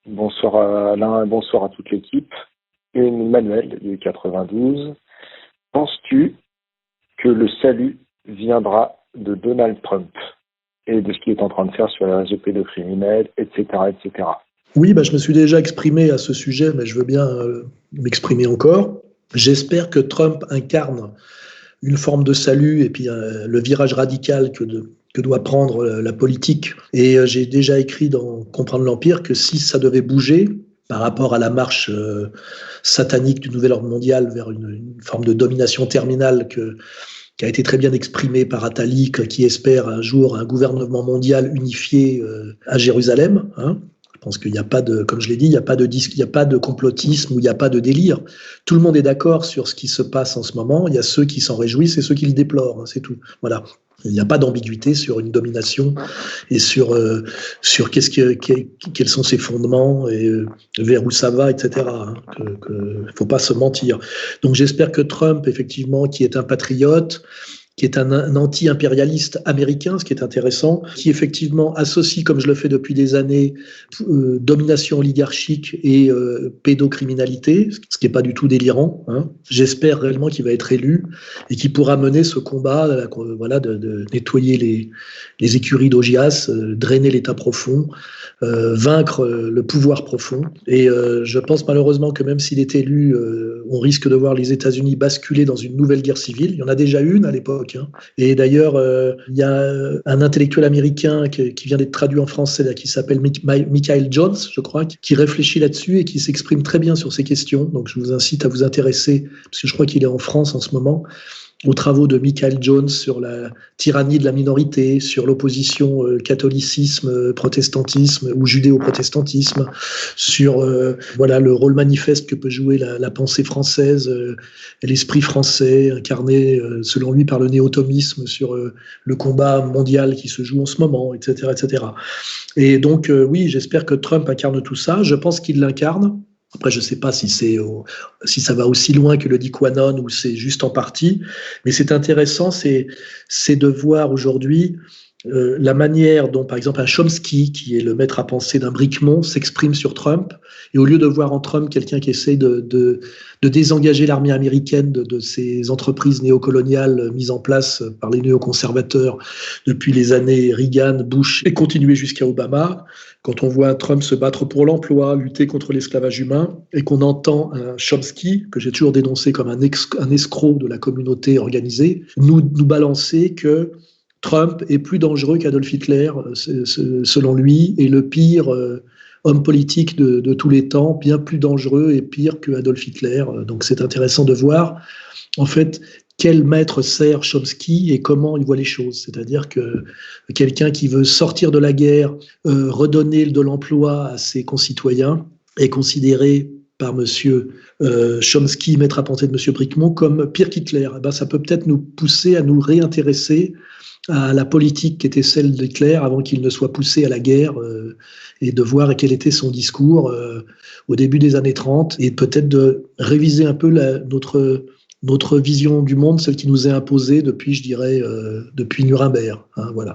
Bonsoir à Alain et bonsoir à toute l'équipe. Manuel du 92. Penses-tu que le salut viendra de Donald Trump et de ce qu'il est en train de faire sur les réseaux pédocriminels, etc., etc. Oui, je me suis déjà exprimé à ce sujet, mais je veux bien m'exprimer encore. J'espère que Trump incarne une forme de salut et puis le virage radical que doit prendre la politique. Et j'ai déjà écrit dans Comprendre l'Empire que si ça devait bouger par rapport à la marche satanique du nouvel ordre mondial vers une forme de domination terminale qui a été très bien exprimée par Attali, qui espère un jour un gouvernement mondial unifié à Jérusalem. Je pense qu'il n'y a pas de, comme je l'ai dit, il n'y a pas de complotisme ou il n'y a pas de délire. Tout le monde est d'accord sur ce qui se passe en ce moment. Il y a ceux qui s'en réjouissent et ceux qui le déplorent. C'est tout. Voilà. Il n'y a pas d'ambiguïté sur une domination et sur quels sont ses fondements et vers où ça va, etc. Faut pas se mentir. Donc j'espère que Trump, effectivement, qui est un patriote, qui est un anti-impérialiste américain, ce qui est intéressant, qui effectivement associe, comme je le fais depuis des années, domination oligarchique et pédocriminalité, ce qui n'est pas du tout délirant. J'espère réellement qu'il va être élu et qu'il pourra mener ce combat, de nettoyer les écuries d'Augias, drainer l'État profond, vaincre le pouvoir profond. Et je pense malheureusement que même s'il est élu, on risque de voir les États-Unis basculer dans une nouvelle guerre civile. Il y en a déjà une à l'époque. Et d'ailleurs, il y a un intellectuel américain qui vient d'être traduit en français, là, qui s'appelle Michael Jones, je crois, qui réfléchit là-dessus et qui s'exprime très bien sur ces questions. Donc je vous incite à vous intéresser, parce que je crois qu'il est en France en ce moment, aux travaux de Michael Jones sur la tyrannie de la minorité, sur l'opposition catholicisme-protestantisme ou judéo-protestantisme, sur le rôle manifeste que peut jouer la pensée française, l'esprit français incarné selon lui par le néo-thomisme sur le combat mondial qui se joue en ce moment, etc., etc. Et donc oui, j'espère que Trump incarne tout ça. Je pense qu'il l'incarne. Après, je ne sais pas si ça va aussi loin que le dit Quanon ou c'est juste en partie, mais c'est intéressant, c'est de voir aujourd'hui la manière dont, par exemple, un Chomsky, qui est le maître à penser d'un Bricmont, s'exprime sur Trump, et au lieu de voir en Trump quelqu'un qui essaie de désengager l'armée américaine de ces entreprises néocoloniales mises en place par les néoconservateurs depuis les années Reagan, Bush et continuer jusqu'à Obama, quand on voit Trump se battre pour l'emploi, lutter contre l'esclavage humain, et qu'on entend un Chomsky, que j'ai toujours dénoncé comme un escroc de la communauté organisée, nous balancer que Trump est plus dangereux qu'Adolf Hitler, selon lui, et le pire homme politique de tous les temps, bien plus dangereux et pire que Adolf Hitler. Donc c'est intéressant de voir, en fait, quel maître sert Chomsky et comment il voit les choses. C'est-à-dire que quelqu'un qui veut sortir de la guerre, redonner de l'emploi à ses concitoyens, est considéré par monsieur Chomsky, maître à penser de monsieur Bricmont, comme pire qu'Hitler. Ça peut peut-être nous pousser à nous réintéresser à la politique qui était celle d'Hitler avant qu'il ne soit poussé à la guerre et de voir quel était son discours au début des années 30 et peut-être de réviser un peu notre vision du monde, celle qui nous est imposée depuis, je dirais, depuis Nuremberg. Voilà.